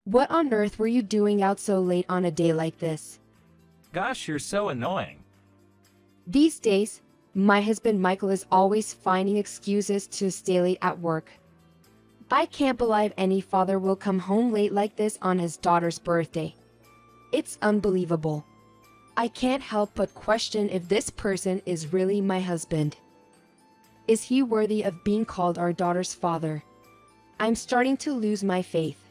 What on earth were you doing out so late on a day like this? Gosh, you're so annoying. These days, my husband Michael is always finding excuses to stay late at work. I can't believe any father will come home late like this on his daughter's birthday. It's unbelievable. I can't help but question if this person is really my husband. Is he worthy of being called our daughter's father? I'm starting to lose my faith.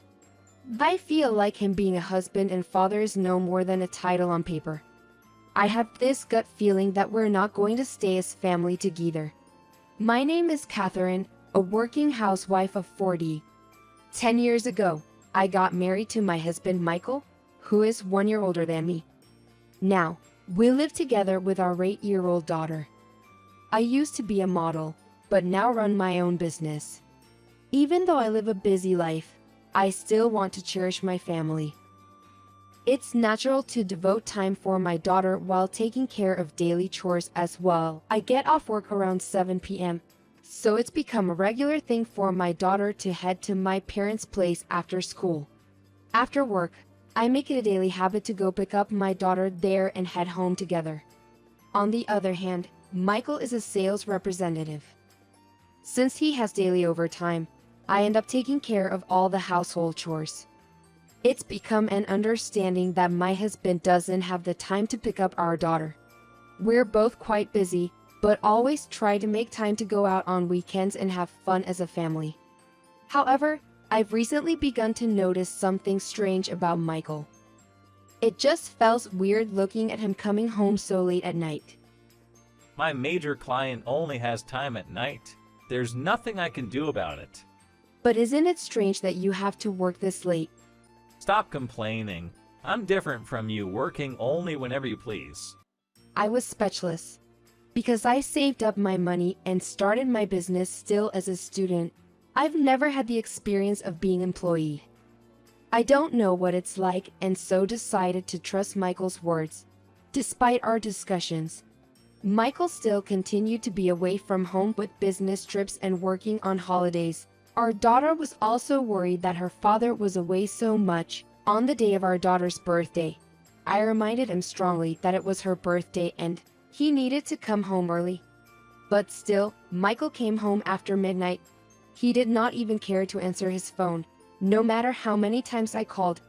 I feel like him being a husband and father is no more than a title on paper. I have this gut feeling that we're not going to stay as family together. My name is Catherine, a working housewife of 40. 10 years ago, I got married to my husband Michael, who is 1 year older than me. Now, we live together with our 8-year-old daughter. I used to be a model, but now run my own business. Even though I live a busy life, I still want to cherish my family. It's natural to devote time for my daughter while taking care of daily chores as well. I get off work around 7 p.m., so it's become a regular thing for my daughter to head to my parents' place after school. After work, I make it a daily habit to go pick up my daughter there and head home together. On the other hand, Michael is a sales representative. Since he has daily overtime, I end up taking care of all the household chores. It's become an understanding that my husband doesn't have the time to pick up our daughter. We're both quite busy, but always try to make time to go out on weekends and have fun as a family. However, I've recently begun to notice something strange about Michael. It just felt weird looking at him coming home so late at night. My major client only has time at night. There's nothing I can do about it. But isn't it strange that you have to work this late? Stop complaining. I'm different from you, working only whenever you please. I was speechless. Because I saved up my money and started my business still as a student, I've never had the experience of being employed. I don't know what it's like and so decided to trust Michael's words. Despite our discussions, Michael still continued to be away from home with business trips and working on holidays. Our daughter was also worried that her father was away so much on the day of our daughter's birthday. I reminded him strongly that it was her birthday and he needed to come home early. But still, Michael came home after midnight. He did not even care to answer his phone, no matter how many times I called.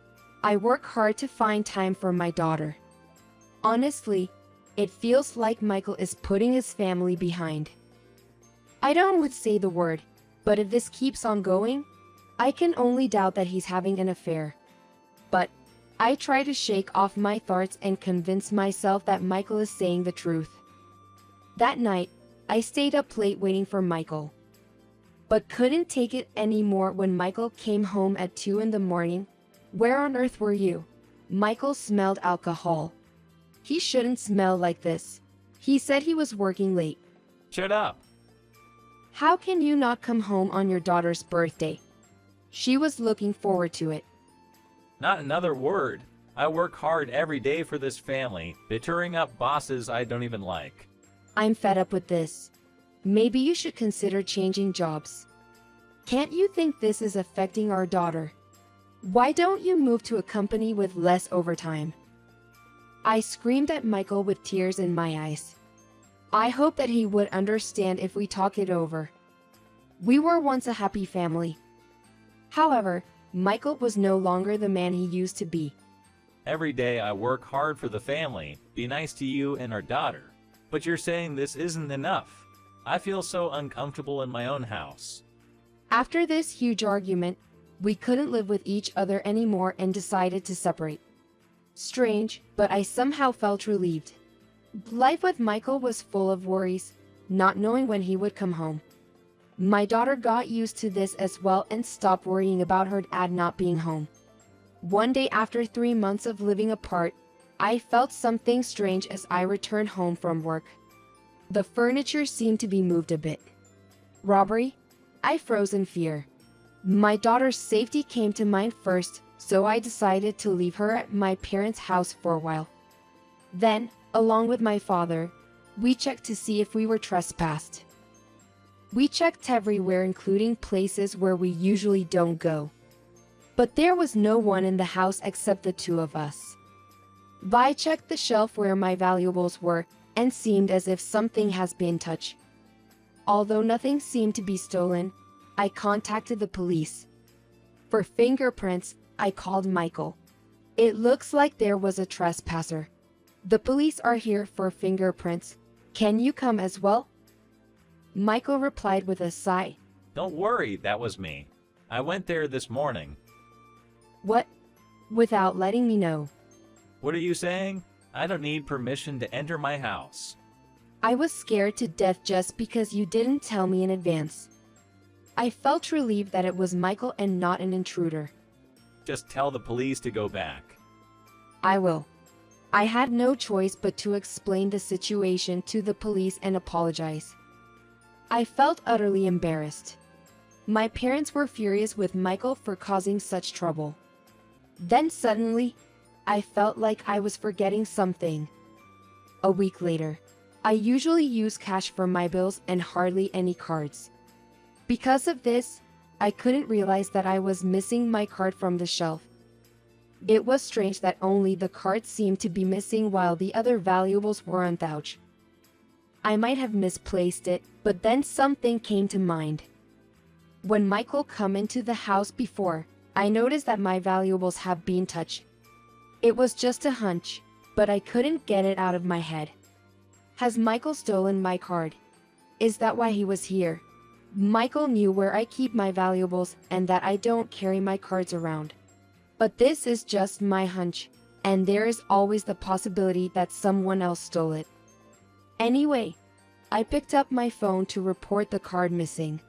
I work hard to find time for my daughter. Honestly, it feels like Michael is putting his family behind. I don't want to say the word, but if this keeps on going, I can only doubt that he's having an affair. But I try to shake off my thoughts and convince myself that Michael is saying the truth. That night, I stayed up late waiting for Michael, but couldn't take it anymore when Michael came home at 2 in the morning. Where on earth were you? Michael smelled alcohol. He shouldn't smell like this. He said he was working late. Shut up. How can you not come home on your daughter's birthday? She was looking forward to it. Not another word. I work hard every day for this family, bittering up bosses I don't even like. I'm fed up with this. Maybe you should consider changing jobs. Can't you think this is affecting our daughter? Why don't you move to a company with less overtime? I screamed at Michael with tears in my eyes. I hope that he would understand if we talk it over. We were once a happy family. However, Michael was no longer the man he used to be. Every day I work hard for the family, be nice to you and our daughter. But you're saying this isn't enough. I feel so uncomfortable in my own house. After this huge argument, we couldn't live with each other anymore and decided to separate. Strange, but I somehow felt relieved. Life with Michael was full of worries, not knowing when he would come home. My daughter got used to this as well and stopped worrying about her dad not being home. One day after 3 months of living apart, I felt something strange as I returned home from work. The furniture seemed to be moved a bit. Robbery? I froze in fear. My daughter's safety came to mind first, so I decided to leave her at my parents' house for a while. Then, along with my father, we checked to see if we were trespassed. We checked everywhere, including places where we usually don't go. But there was no one in the house except the two of us. Vi checked the shelf where my valuables were and seemed as if something has been touched. Although nothing seemed to be stolen, I contacted the police. For fingerprints, I called Michael. It looks like there was a trespasser. The police are here for fingerprints. Can you come as well? Michael replied with a sigh. Don't worry, that was me. I went there this morning. What? Without letting me know. What are you saying? I don't need permission to enter my house. I was scared to death just because you didn't tell me in advance. I felt relieved that it was Michael and not an intruder. Just tell the police to go back. I will. I had no choice but to explain the situation to the police and apologize. I felt utterly embarrassed. My parents were furious with Michael for causing such trouble. Then suddenly, I felt like I was forgetting something. A week later, I usually use cash for my bills and hardly any cards. Because of this, I couldn't realize that I was missing my card from the shelf. It was strange that only the card seemed to be missing while the other valuables were untouched. I might have misplaced it, but then something came to mind. When Michael came into the house before, I noticed that my valuables have been touched. It was just a hunch, but I couldn't get it out of my head. Has Michael stolen my card? Is that why he was here? Michael knew where I keep my valuables and that I don't carry my cards around. But this is just my hunch, and there is always the possibility that someone else stole it. Anyway, I picked up my phone to report the card missing.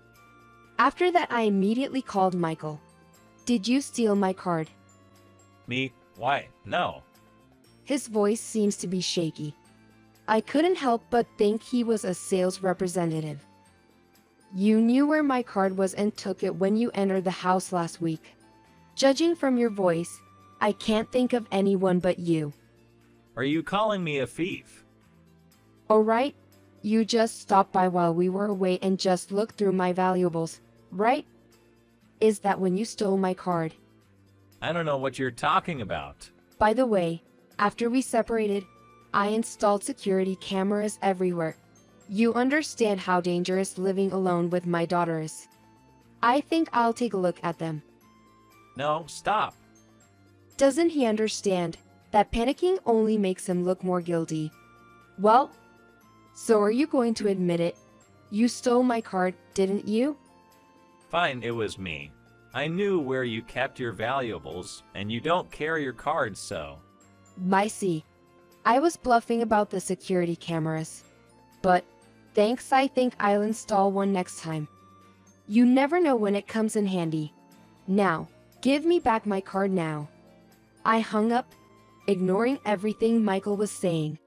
After that, I immediately called Michael. Did you steal my card? Me? Why? No. His voice seems to be shaky. I couldn't help but think he was a sales representative. You knew where my card was and took it when you entered the house last week. Judging from your voice, I can't think of anyone but you. Are you calling me a thief? Alright, you just stopped by while we were away and just looked through my valuables, right? Is that when you stole my card? I don't know what you're talking about. By the way, after we separated, I installed security cameras everywhere. You understand how dangerous living alone with my daughter is. I think I'll take a look at them. No, stop. Doesn't he understand that panicking only makes him look more guilty? Well, so are you going to admit it? You stole my card, didn't you? Fine, it was me. I knew where you kept your valuables, and you don't carry your cards, so. I see. I was bluffing about the security cameras. But, thanks, I think I'll install one next time. You never know when it comes in handy. Now, give me back my card now. I hung up, ignoring everything Michael was saying.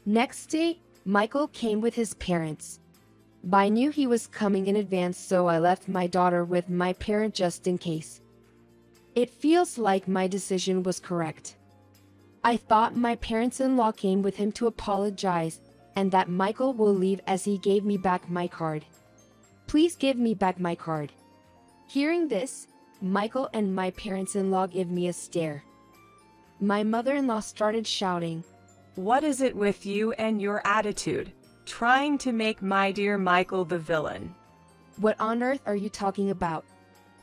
Next day, Michael came with his parents. I knew he was coming in advance, so I left my daughter with my parent just in case. It feels like my decision was correct. I thought my parents-in-law came with him to apologize, and that Michael will leave as he gave me back my card. Please give me back my card. Hearing this, Michael and my parents-in-law gave me a stare. My mother-in-law started shouting, "What is it with you and your attitude? Trying to make my dear Michael the villain. What on earth are you talking about?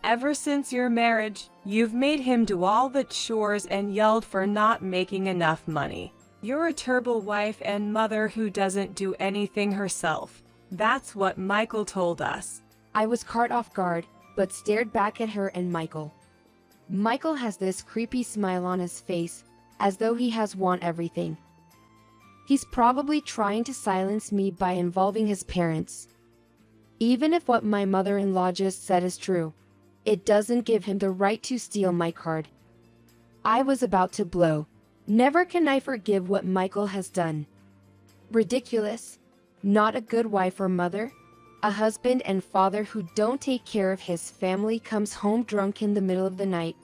Ever since your marriage, you've made him do all the chores and yelled for not making enough money. You're a terrible wife and mother who doesn't do anything herself. That's what Michael told us." I was caught off guard, but stared back at her and Michael. Michael has this creepy smile on his face, as though he has won everything. He's probably trying to silence me by involving his parents. Even if what my mother-in-law just said is true, it doesn't give him the right to steal my card. I was about to blow. Never can I forgive what Michael has done. Ridiculous. Not a good wife or mother. A husband and father who don't take care of his family, comes home drunk in the middle of the night,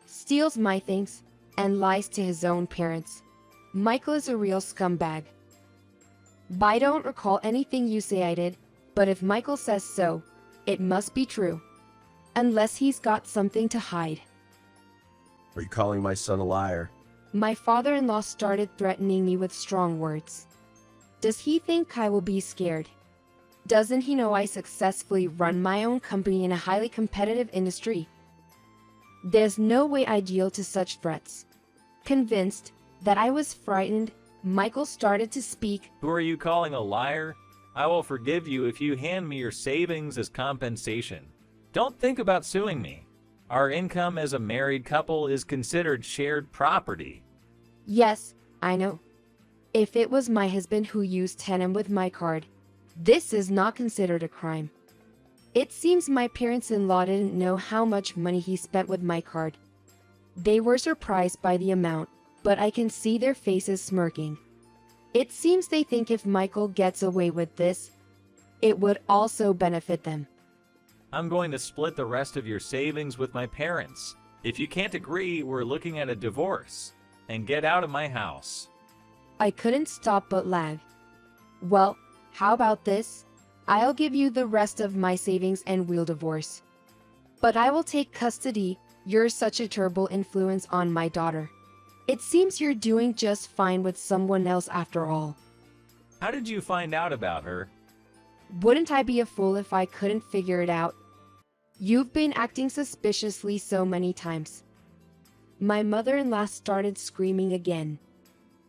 steals my things, and lies to his own parents. Michael is a real scumbag. I don't recall anything you say I did, but if Michael says so, it must be true. unless he's got something to hide. Are you calling my son a liar? My father-in-law started threatening me with strong words. Does he think I will be scared? Doesn't he know I successfully run my own company in a highly competitive industry? There's no way I'd yield to such threats. Convinced that I was frightened, Michael started to speak. Who are you calling a liar? I will forgive you if you hand me your savings as compensation. Don't think about suing me. Our income as a married couple is considered shared property. Yes, I know. If it was my husband who used Tenem with my card, this is not considered a crime. It seems my parents-in-law didn't know how much money he spent with my card. They were surprised by the amount, but I can see their faces smirking. It seems they think if Michael gets away with this, it would also benefit them. I'm going to split the rest of your savings with my parents. If you can't agree, we're looking at a divorce. And get out of my house. I couldn't stop but laugh. Well, how about this? I'll give you the rest of my savings and we'll divorce. But I will take custody. You're such a terrible influence on my daughter. It seems you're doing just fine with someone else after all. How did you find out about her? Wouldn't I be a fool if I couldn't figure it out? You've been acting suspiciously so many times. My mother-in-law started screaming again.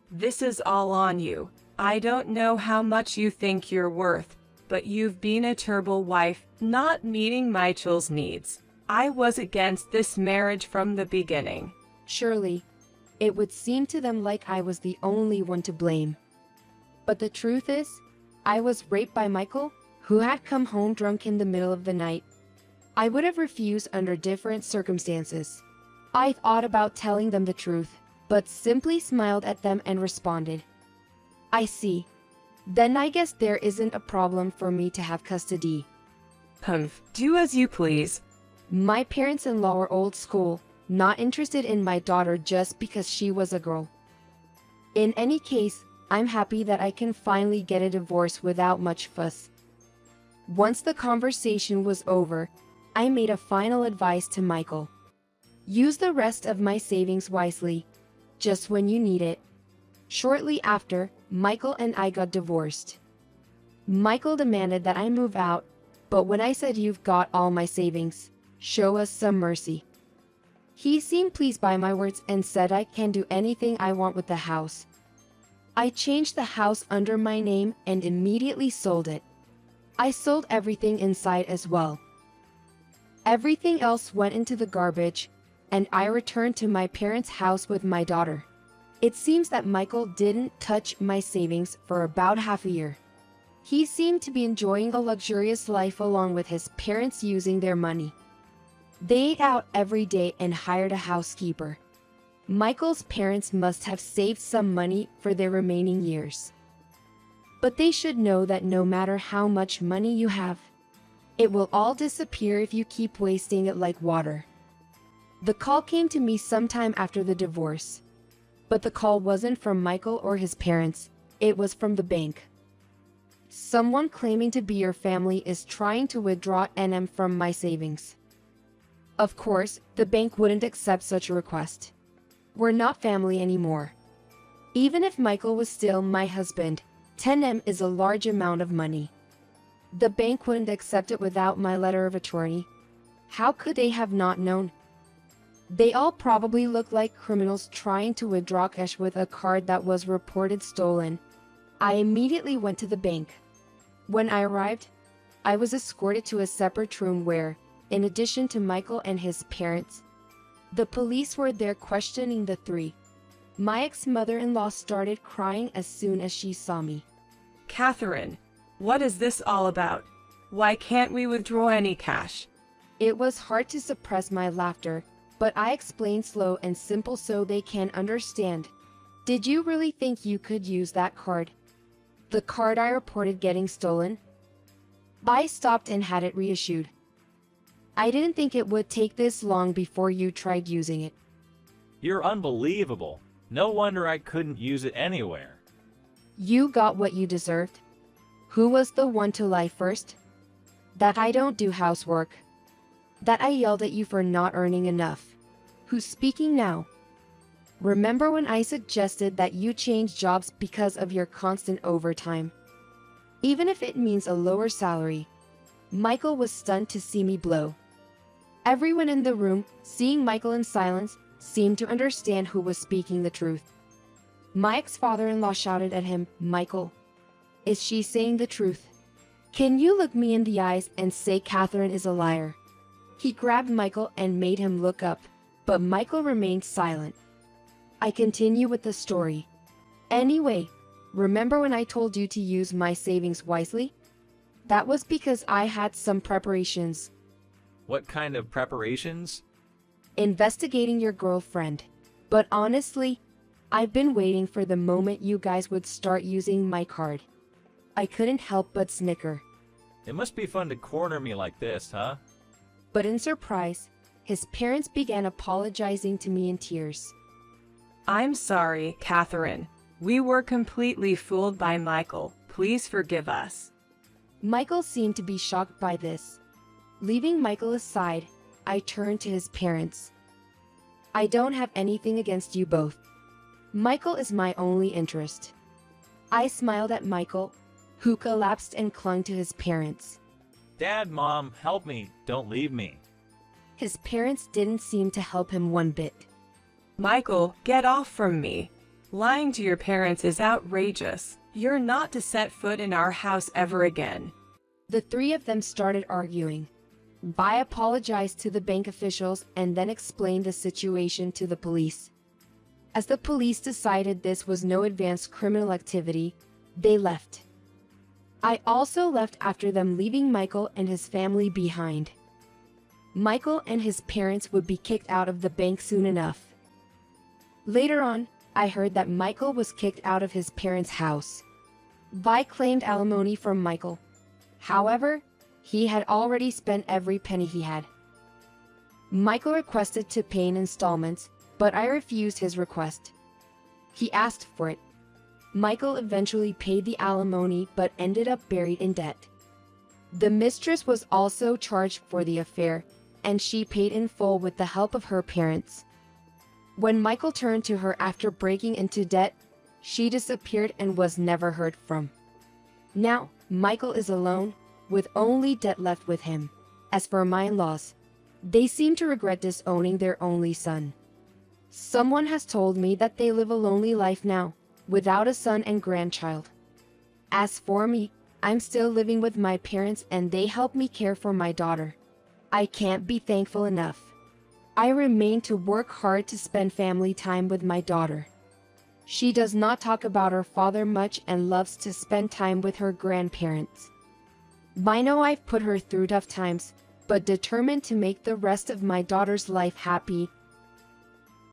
This is all on you. I don't know how much you think you're worth, but you've been a terrible wife, not meeting Michael's needs. I was against this marriage from the beginning. Surely, it would seem to them like I was the only one to blame. But the truth is, I was raped by Michael, who had come home drunk in the middle of the night. I would have refused under different circumstances. I thought about telling them the truth, but simply smiled at them and responded, I see. Then I guess there isn't a problem for me to have custody. Do as you please. My parents-in-law were old school, not interested in my daughter just because she was a girl. In any case, I'm happy that I can finally get a divorce without much fuss. Once the conversation was over, I made a final advice to Michael. Use the rest of my savings wisely, just when you need it. Shortly after, Michael and I got divorced. Michael demanded that I move out, but when I said you've got all my savings, show us some mercy. He seemed pleased by my words and said I can do anything I want with the house. I changed the house under my name and immediately sold it. I sold everything inside as well. Everything else went into the garbage, and I returned to my parents' house with my daughter. It seems that Michael didn't touch my savings for about half a year. He seemed to be enjoying a luxurious life along with his parents using their money. They ate out every day and hired a housekeeper. Michael's parents must have saved some money for their remaining years. But they should know that no matter how much money you have, it will all disappear if you keep wasting it like water. The call came to me sometime after the divorce. But the call wasn't from Michael or his parents, it was from the bank. Someone claiming to be your family is trying to withdraw NM from my savings. Of course, the bank wouldn't accept such a request. We're not family anymore. Even if Michael was still my husband, 10M is a large amount of money. The bank wouldn't accept it without my letter of attorney. How could they have not known? They all probably look like criminals trying to withdraw cash with a card that was reported stolen. I immediately went to the bank. When I arrived, I was escorted to a separate room where, in addition to Michael and his parents, the police were there questioning the three. My ex-mother-in-law started crying as soon as she saw me. Catherine, what is this all about? Why can't we withdraw any cash? It was hard to suppress my laughter, but I explained slow and simple so they can understand. Did you really think you could use that card? The card I reported getting stolen? I stopped and had it reissued. I didn't think it would take this long before you tried using it. You're unbelievable. No wonder I couldn't use it anywhere. You got what you deserved. Who was the one to lie first? That I don't do housework. That I yelled at you for not earning enough. Who's speaking now? Remember when I suggested that you change jobs because of your constant overtime? Even if it means a lower salary. Michael was stunned to see me blow. Everyone in the room, seeing Michael in silence, seemed to understand who was speaking the truth. Mike's father-in-law shouted at him, "Michael, is she saying the truth? Can you look me in the eyes and say Catherine is a liar?" He grabbed Michael and made him look up, but Michael remained silent. I continue with the story. Anyway, remember when I told you to use my savings wisely? That was because I had some preparations. What kind of preparations? Investigating your girlfriend. But honestly, I've been waiting for the moment you guys would start using my card. I couldn't help but snicker. It must be fun to corner me like this, huh? But in surprise, his parents began apologizing to me in tears. I'm sorry, Catherine. We were completely fooled by Michael. Please forgive us. Michael seemed to be shocked by this. Leaving Michael aside, I turned to his parents. I don't have anything against you both. Michael is my only interest. I smiled at Michael, who collapsed and clung to his parents. Dad, Mom, help me. Don't leave me. His parents didn't seem to help him one bit. Michael, get off from me. Lying to your parents is outrageous. You're not to set foot in our house ever again. The three of them started arguing. Vi apologized to the bank officials and then explained the situation to the police. As the police decided this was no advanced criminal activity, they left. I also left after them, leaving Michael and his family behind. Michael and his parents would be kicked out of the bank soon enough. Later on, I heard that Michael was kicked out of his parents' house. Vi claimed alimony from Michael. However, he had already spent every penny he had. Michael requested to pay in installments, but I refused his request. He asked for it. Michael eventually paid the alimony but ended up buried in debt. The mistress was also charged for the affair, and she paid in full with the help of her parents. When Michael turned to her after breaking into debt, she disappeared and was never heard from. Now, Michael is alone, with only debt left with him. As for my in-laws, they seem to regret disowning their only son. Someone has told me that they live a lonely life now, without a son and grandchild. As for me, I'm still living with my parents and they help me care for my daughter. I can't be thankful enough. I remain to work hard to spend family time with my daughter. She does not talk about her father much and loves to spend time with her grandparents. I know I've put her through tough times, but determined to make the rest of my daughter's life happy,